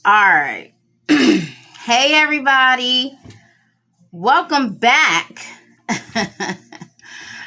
All right. Hey, everybody. Welcome back.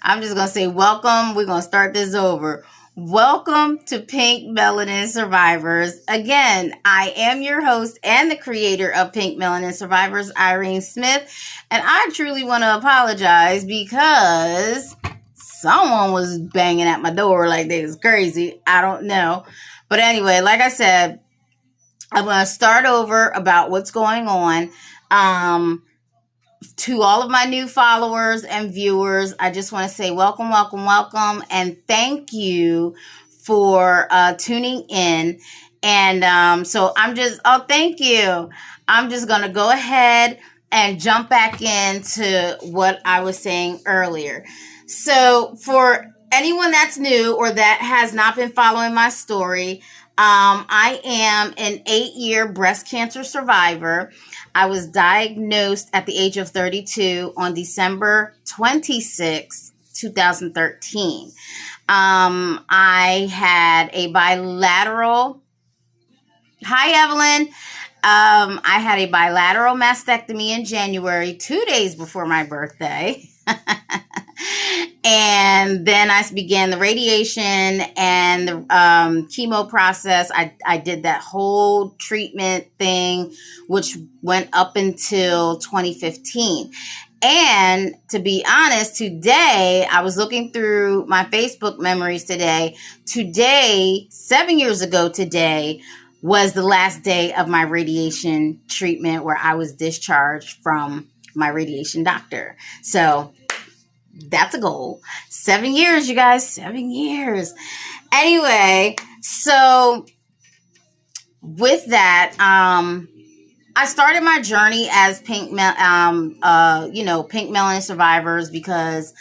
I'm just going to say welcome. We're going to start this over. Welcome to Pink Melanin Survivors. Again, I am your host and the creator of Pink Melanin Survivors, Irene Smith. And I truly want to apologize because someone was banging at my door like they was crazy. I don't know. But anyway, like I said, I'm going to start over about what's going on. To all of my new followers and viewers, I just want to say welcome, welcome, welcome. And thank you for tuning in. And thank you. I'm just going to go ahead and jump back into what I was saying earlier. So for anyone that's new or that has not been following my story, I am an 8-year breast cancer survivor. I was diagnosed at the age of 32 on December 26, 2013. I had a bilateral. Hi, Evelyn. I had a bilateral mastectomy in January, 2 days before my birthday. And then I began the radiation and the chemo process. I did that whole treatment thing, which went up until 2015. And to be honest, today, I was looking through my Facebook memories today. Today, 7 years ago today, was the last day of my radiation treatment where I was discharged from my radiation doctor. So that's a goal. 7 years, you guys. 7 years. Anyway, so with that, I started my journey as Pink Melanin Survivors because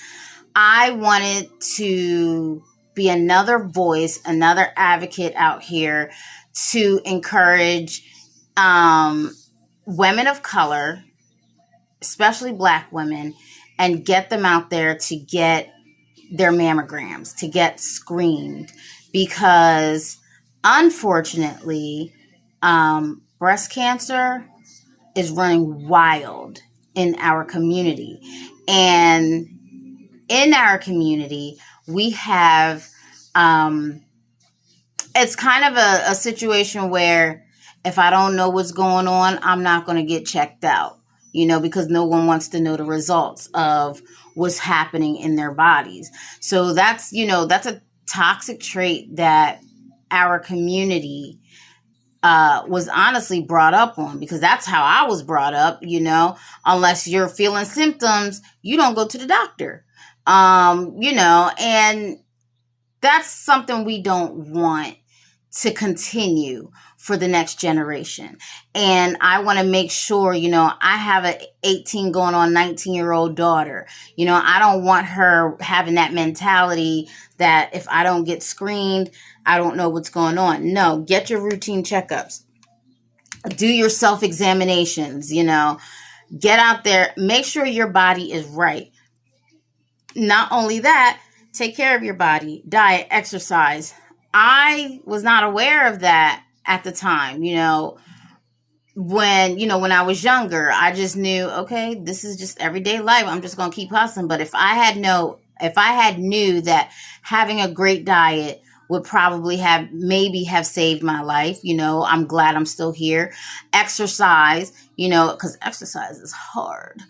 I wanted to be another voice, another advocate out here to encourage women of color, especially Black women, and get them out there to get their mammograms, to get screened, because unfortunately, breast cancer is running wild in our community. And in our community, we have, it's kind of a situation where if I don't know what's going on, I'm not going to get checked out. Because no one wants to know the results of what's happening in their bodies. So that's a toxic trait that our community was honestly brought up on, because that's how I was brought up. Unless you're feeling symptoms, you don't go to the doctor. And that's something we don't want to continue for the next generation. And I want to make sure, I have an 18 going on 19-year-old daughter. I don't want her having that mentality that if I don't get screened, I don't know what's going on. No, get your routine checkups. Do your self-examinations, get out there, make sure your body is right. Not only that, take care of your body, diet, exercise. I was not aware of that at the time, when I was younger. I just knew, okay, this is just everyday life. I'm just going to keep hustling. But if I had knew that having a great diet would probably have saved my life, I'm glad I'm still here. Exercise, because exercise is hard.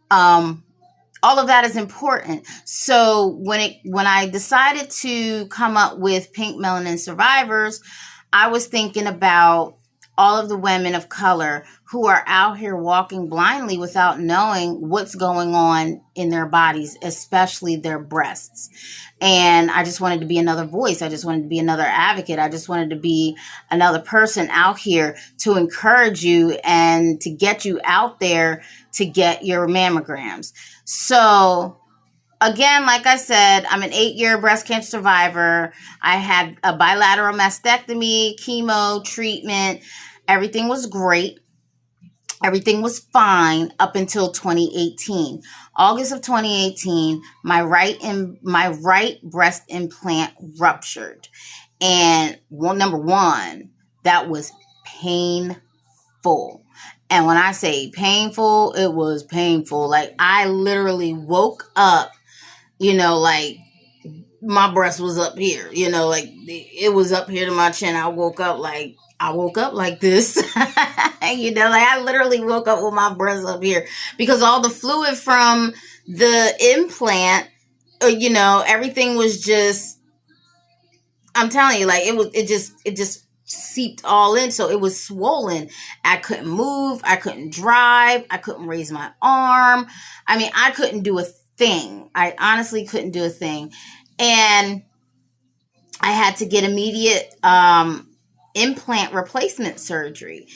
All of that is important. So when I decided to come up with Pink Melanin Survivors, I was thinking about all of the women of color who are out here walking blindly without knowing what's going on in their bodies, especially their breasts. And I just wanted to be another voice. I just wanted to be another advocate. I just wanted to be another person out here to encourage you and to get you out there to get your mammograms. So again, like I said, I'm an 8-year breast cancer survivor. I had a bilateral mastectomy, chemo, treatment. Everything was great. Everything was fine up until 2018. August of 2018, my right breast implant ruptured. And number one, that was painful. And when I say painful, it was painful. Like, I literally woke up, like my breast was up here, like it was up here to my chin. I woke up like this. Like I literally woke up with my breast up here because all the fluid from the implant, everything was just, I'm telling you, like it just seeped all in. So it was swollen. I couldn't move. I couldn't drive. I couldn't raise my arm. I mean, I couldn't do a thing. I honestly couldn't do a thing. And I had to get immediate implant replacement surgery.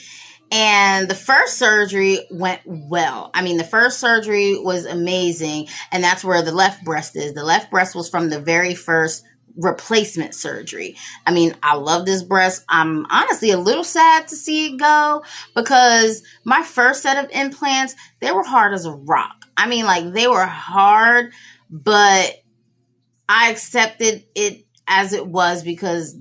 And the first surgery went well. I mean, the first surgery was amazing. And that's where the left breast is. The left breast was from the very first replacement surgery. I mean, I love this breast. I'm honestly a little sad to see it go because my first set of implants, they were hard as a rock. I mean, like they were hard, but I accepted it as it was because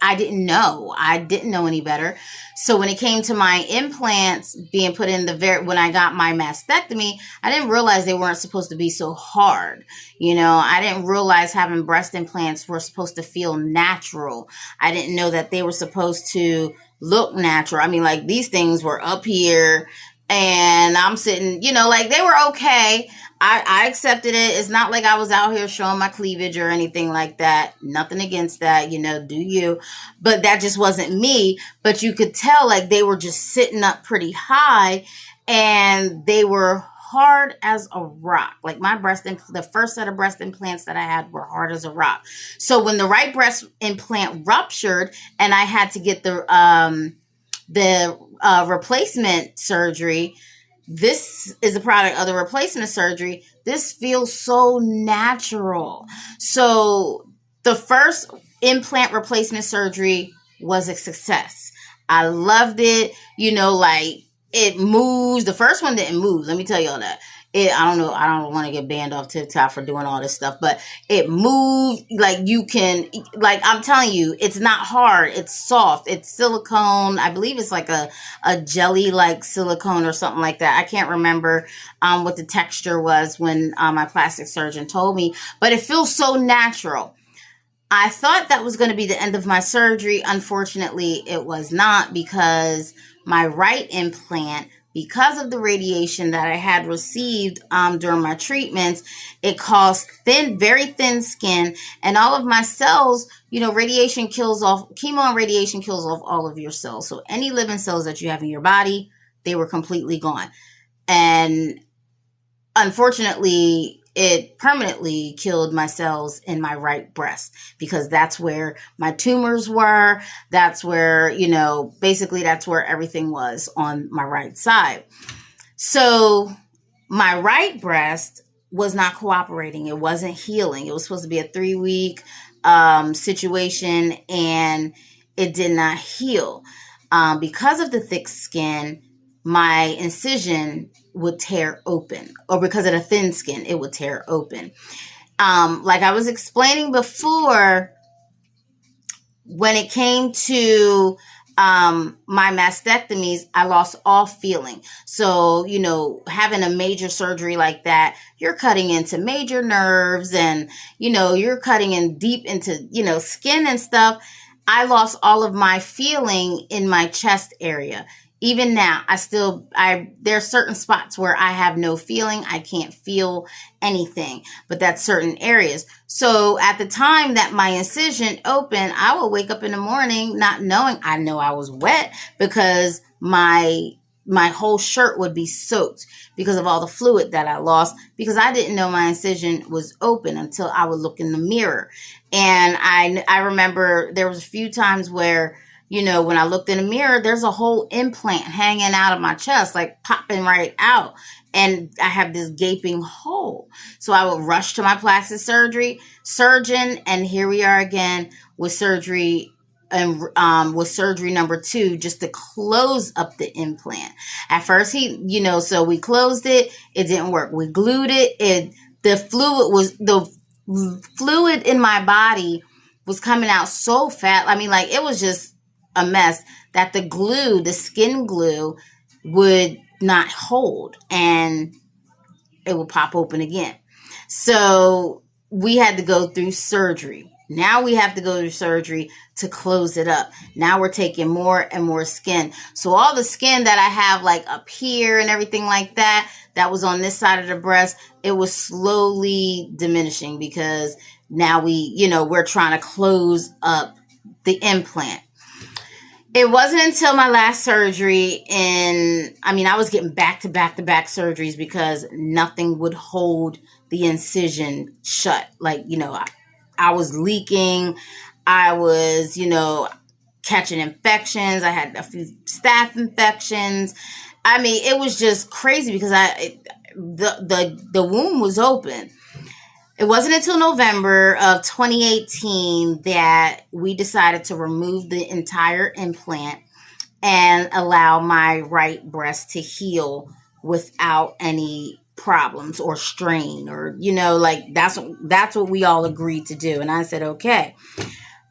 I didn't know. I didn't know any better. So when it came to my implants being put in when I got my mastectomy, I didn't realize they weren't supposed to be so hard. I didn't realize having breast implants were supposed to feel natural. I didn't know that they were supposed to look natural. I mean, like these things were up here and I'm sitting, like they were okay. I accepted it. It's not like I was out here showing my cleavage or anything like that. Nothing against that, do you? But that just wasn't me. But you could tell like they were just sitting up pretty high and they were hard as a rock. Like the first set of breast implants that I had were hard as a rock. So when the right breast implant ruptured and I had to get the replacement surgery, this is a product of the replacement surgery. This feels so natural. So the first implant replacement surgery was a success. I loved it. Like it moves. The first one didn't move. Let me tell you all that. I don't know. I don't want to get banned off TikTok for doing all this stuff, but it moved. Like I'm telling you, it's not hard. It's soft. It's silicone. I believe it's like a jelly like silicone or something like that. I can't remember what the texture was when my plastic surgeon told me, but it feels so natural. I thought that was going to be the end of my surgery. Unfortunately, it was not because my right implant, because of the radiation that I had received during my treatments, it caused very thin skin, and all of my cells, chemo and radiation kills off all of your cells. So any living cells that you have in your body, they were completely gone. And unfortunately, it permanently killed my cells in my right breast because that's where my tumors were. That's where, basically that's where everything was on my right side. So my right breast was not cooperating. It wasn't healing. It was supposed to be a 3-week situation and it did not heal. Because of the thick skin, my incision would tear open, or because of the thin skin, it would tear open. Like I was explaining before, when it came to my mastectomies, I lost all feeling. So, having a major surgery like that, you're cutting into major nerves and, you're cutting in deep into, skin and stuff. I lost all of my feeling in my chest area. Even now, there's certain spots where I have no feeling. I can't feel anything, but that's certain areas. So at the time that my incision opened, I would wake up in the morning not knowing. I know I was wet because my whole shirt would be soaked because of all the fluid that I lost, because I didn't know my incision was open until I would look in the mirror. And I remember there was a few times where, when I looked in the mirror, there's a whole implant hanging out of my chest, like popping right out. And I have this gaping hole. So I would rush to my plastic surgeon. And here we are again with surgery and with surgery number 2, just to close up the implant. At first so we closed it. It didn't work. We glued it. The fluid in my body was coming out so fast. I mean, like it was just a mess that the skin glue would not hold, and it would pop open again. So we had to go through surgery. Now we have to go through surgery to close it up. Now we're taking more and more skin. So all the skin that I have like up here and everything like that, that was on this side of the breast, it was slowly diminishing because now we're trying to close up the implant. It wasn't until my last surgery I was getting back to back to back surgeries because nothing would hold the incision shut. Like, I was leaking. I was, catching infections. I had a few staph infections. I mean, it was just crazy because the wound was open. It wasn't until November of 2018 that we decided to remove the entire implant and allow my right breast to heal without any problems or strain, or that's what we all agreed to do. And I said, okay.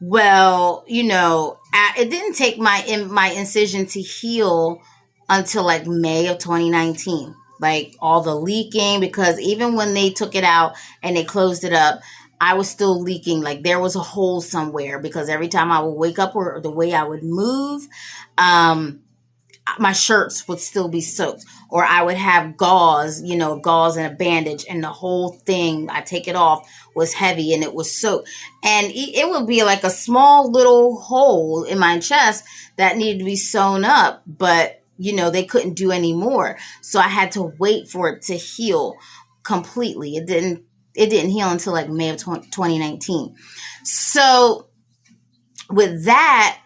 Well, it didn't take my incision to heal until like May of 2019. Like all the leaking, because even when they took it out and they closed it up, I was still leaking. Like there was a hole somewhere because every time I would wake up or the way I would move, my shirts would still be soaked, or I would have gauze and a bandage, and the whole thing, I take it off, was heavy and it was soaked. And it would be like a small little hole in my chest that needed to be sewn up, but they couldn't do any more. So I had to wait for it to heal completely. It didn't heal until like May of 2019. So with that,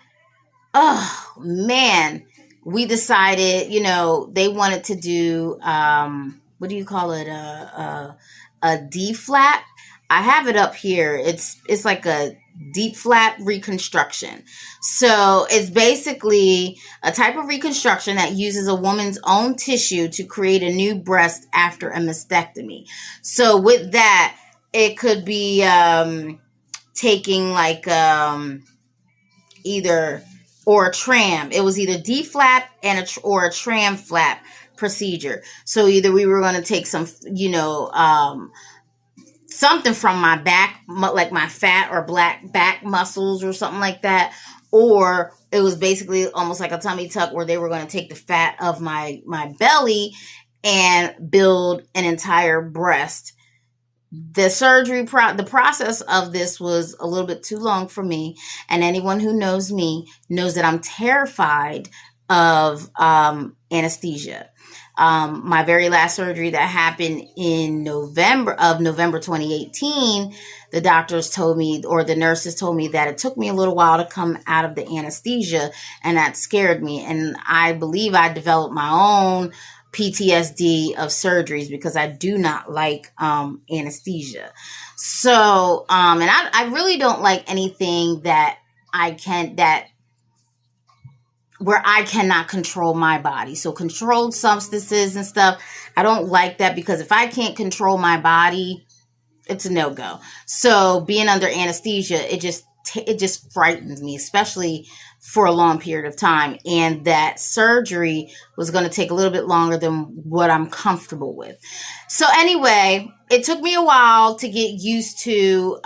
oh man, we decided, they wanted to do, what do you call it? A D flap. I have it up here. It's like a deep flap reconstruction. So it's basically a type of reconstruction that uses a woman's own tissue to create a new breast after a mastectomy. So with that, it could be taking like either or a tram. It was either D flap or a tram flap procedure. So either we were going to take some, something from my back, like my fat or black back muscles or something like that. Or it was basically almost like a tummy tuck where they were going to take the fat of my belly and build an entire breast. The process of this was a little bit too long for me. And anyone who knows me knows that I'm terrified of anesthesia. My very last surgery that happened in November 2018, the doctors told me, or the nurses told me, that it took me a little while to come out of the anesthesia, and that scared me. And I believe I developed my own PTSD of surgeries because I do not like anesthesia. So, and I really don't like anything where I cannot control my body. So controlled substances and stuff, I don't like that, because if I can't control my body, it's a no-go. So being under anesthesia, it just frightens me, especially for a long period of time. And that surgery was going to take a little bit longer than what I'm comfortable with. So anyway, it took me a while to get used to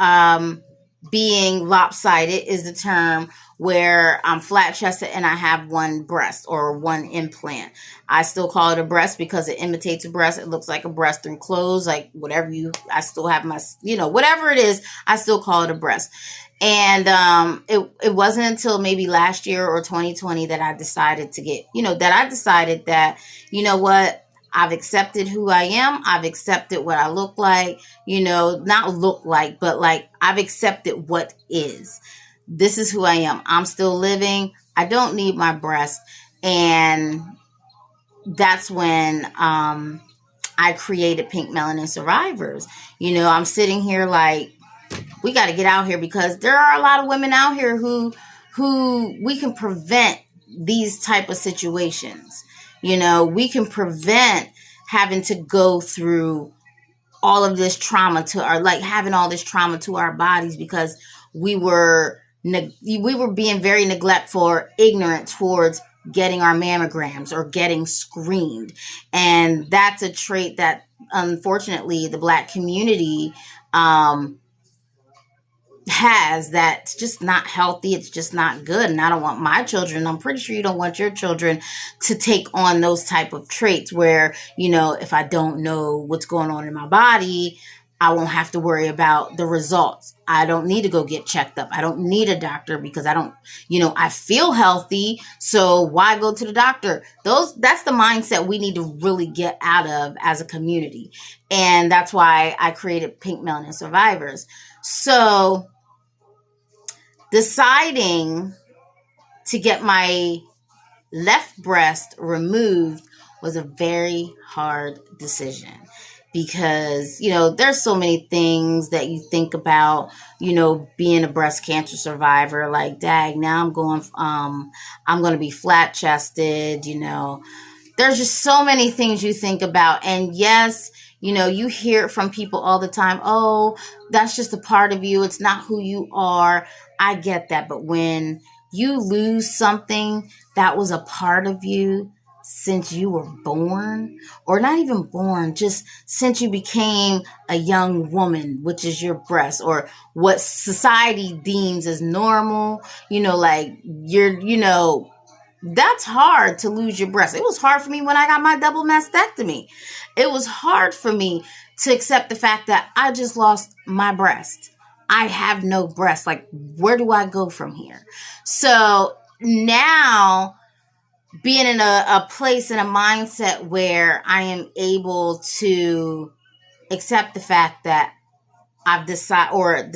being lopsided, is the term, where I'm flat chested and I have one breast or one implant. I still call it a breast because it imitates a breast. It looks like a breast through clothes, like I still have my, whatever it is, I still call it a breast. And it wasn't until maybe last year or 2020 that I decided that, what, I've accepted who I am. I've accepted what I look like, not look like, but like I've accepted what is. This is who I am. I'm still living. I don't need my breast. And that's when I created Pink Melanin Survivors. I'm sitting here like, we got to get out here, because there are a lot of women out here who we can prevent these type of situations. We can prevent having to go through all of this trauma having all this trauma to our bodies because we were we were being very neglectful or ignorant towards getting our mammograms or getting screened. And that's a trait that unfortunately the Black community um, has, that's just not healthy. It's just not good. And I don't want my children, I'm pretty sure you don't want your children to take on those type of traits where, if I don't know what's going on in my body, I won't have to worry about the results. I don't need to go get checked up. I don't need a doctor because I feel healthy. So why go to the doctor? That's the mindset we need to really get out of as a community. And that's why I created Pink Melanin Survivors. So deciding to get my left breast removed was a very hard decision because, there's so many things that you think about, being a breast cancer survivor, like, dang, now I'm going to be flat chested, there's just so many things you think about. And yes, you hear it from people all the time. Oh, that's just a part of you. It's not who you are. I get that. But when you lose something that was a part of you since you were born, or not even born, just since you became a young woman, which is your breast, or what society deems as normal, that's hard to lose your breast. It was hard for me when I got my double mastectomy. It was hard for me to accept the fact that I just lost my breast. I have no breast. Like, where do I go from here? So now, being in a place, in a mindset where I am able to accept the fact that I've decided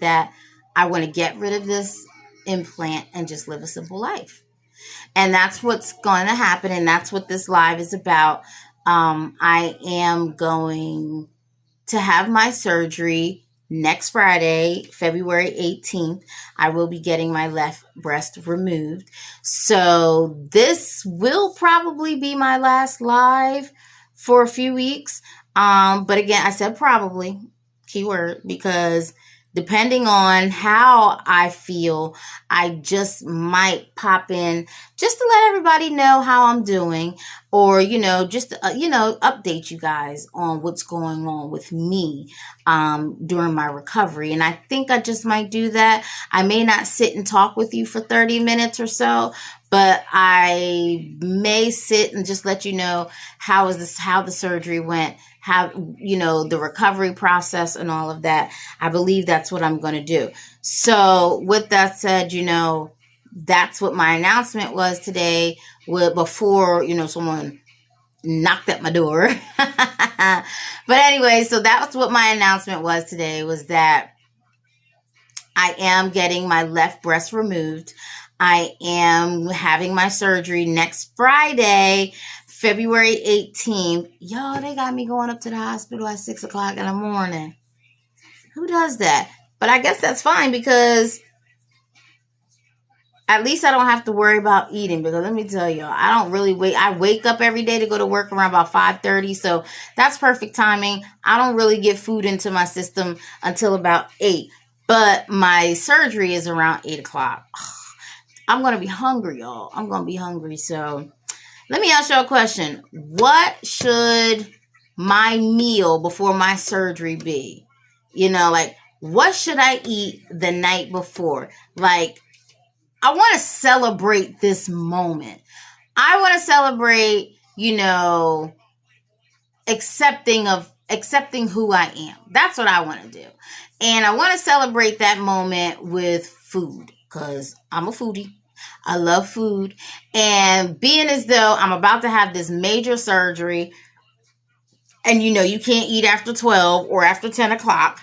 that I want to get rid of this implant and just live a simple life. And that's what's going to happen. And that's what this live is about. I am going to have my surgery next Friday, February 18th. I will be getting my left breast removed. So this will probably be my last live for a few weeks. But again, I said probably, keyword, because depending on how I feel, I just might pop in just to let everybody know how I'm doing, or, just, update you guys on what's going on with me during my recovery. And I think I just might do that. I may not sit and talk with you for 30 minutes or so, but I may sit and just let you know how the surgery went, how, the recovery process and all of that. I believe that's what I'm going to do. So with that said, that's what my announcement was today, before, someone knocked at my door. But anyway, so that's what my announcement was today, was that I am getting my left breast removed. I am having my surgery next Friday, February 18th. Y'all, they got me going up to the hospital at 6 o'clock in the morning. Who does that? But I guess that's fine, because at least I don't have to worry about eating, because let me tell y'all, I don't really wait. I wake up every day to go to work around about 5:30. So that's perfect timing. I don't really get food into my system until about 8. But my surgery is around 8 o'clock. I'm going to be hungry, y'all. I'm going to be hungry. So let me ask y'all a question. What should my meal before my surgery be? What should I eat the night before? I want to celebrate this moment. I want to celebrate, accepting who I am. That's what I want to do. And I want to celebrate that moment with food, because I'm a foodie. I love food. And being as though I'm about to have this major surgery, and you can't eat after 12 or after 10 o'clock.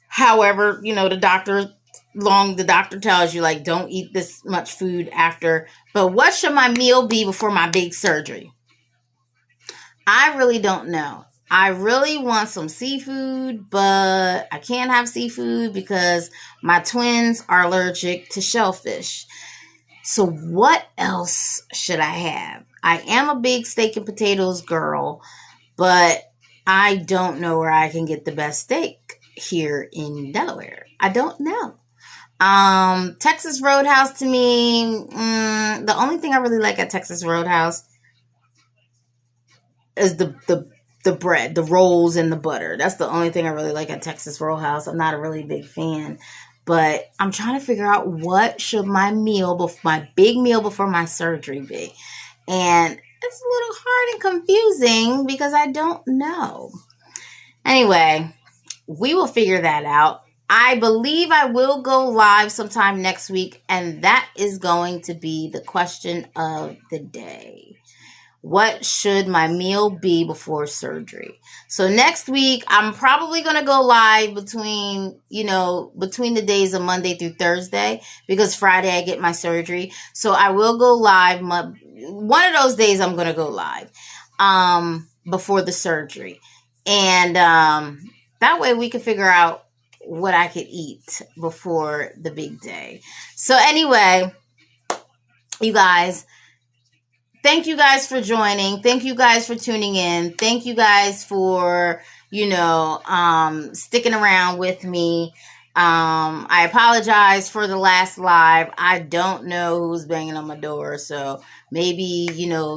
However, the doctor tells you, don't eat this much food after. But what should my meal be before my big surgery? I really don't know. I really want some seafood, but I can't have seafood because my twins are allergic to shellfish. So what else should I have? I am a big steak and potatoes girl, but I don't know where I can get the best steak here in Delaware. I don't know. Texas Roadhouse to me, the only thing I really like at Texas Roadhouse is the bread, the rolls, and the butter. That's the only thing I really like at Texas Roadhouse. I'm not a really big fan, but I'm trying to figure out what should my big meal before my surgery be, and it's a little hard and confusing because I don't know. Anyway, we will figure that out. I believe I will go live sometime next week, and that is going to be the question of the day. What should my meal be before surgery? So next week, I'm probably going to go live between the days of Monday through Thursday because Friday I get my surgery. So I will go live. One of those days I'm going to go live before the surgery. And that way we can figure out what I could eat before the big day. So anyway, you guys, thank you guys for joining. Thank you guys for tuning in. Thank you guys for, sticking around with me. I apologize for the last live. I don't know who's banging on my door. So maybe,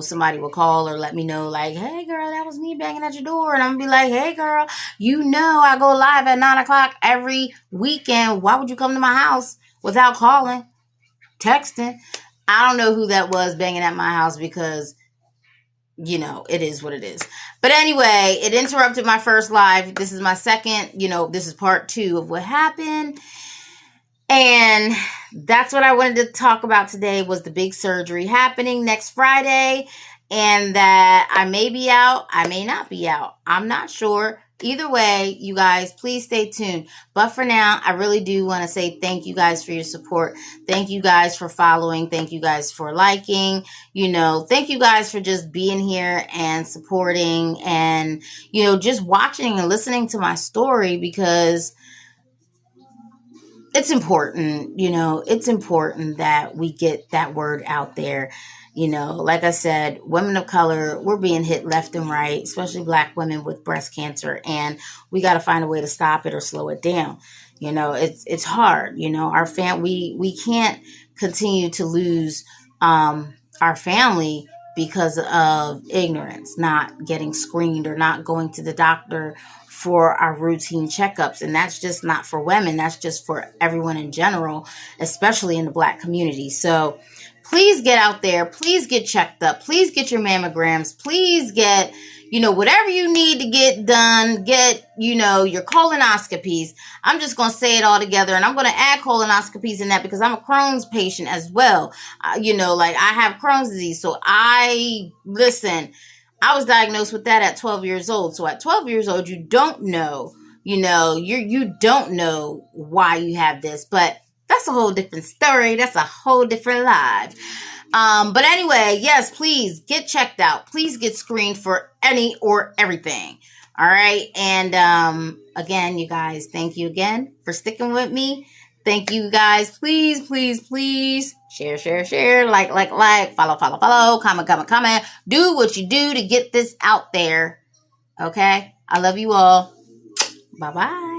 somebody will call or let me know like, hey girl, that was me banging at your door. And I'm gonna be like, hey girl, I go live at 9 o'clock every weekend. Why would you come to my house without calling, texting? I don't know who that was banging at my house because, it is what it is. But anyway, it interrupted my first live. This is my second, this is part 2 of what happened. And that's what I wanted to talk about today was the big surgery happening next Friday. And that I may be out, I may not be out. I'm not sure. Either way, you guys, please stay tuned. But for now, I really do want to say thank you guys for your support. Thank you guys for following. Thank you guys for liking. Thank you guys for just being here and supporting and, just watching and listening to my story because it's important, it's important that we get that word out there. Like I said, women of color, we're being hit left and right, especially Black women with breast cancer, and we got to find a way to stop it or slow it down. It's hard. We can't continue to lose our family because of ignorance, not getting screened or not going to the doctor for our routine checkups. And that's just not for women. That's just for everyone in general, especially in the Black community. So please get out there. Please get checked up. Please get your mammograms. Please get, whatever you need to get done. Get, your colonoscopies. I'm just going to say it all together. And I'm going to add colonoscopies in that because I'm a Crohn's patient as well. Like I have Crohn's disease. So I was diagnosed with that at 12 years old. So at 12 years old, you don't know, you don't know why you have this, but that's a whole different story. That's a whole different life. But anyway, yes, please get checked out. Please get screened for any or everything. All right. And again, you guys, thank you again for sticking with me. Thank you guys. Please, please, please share, like, follow, comment. Do what you do to get this out there. Okay. I love you all. Bye-bye.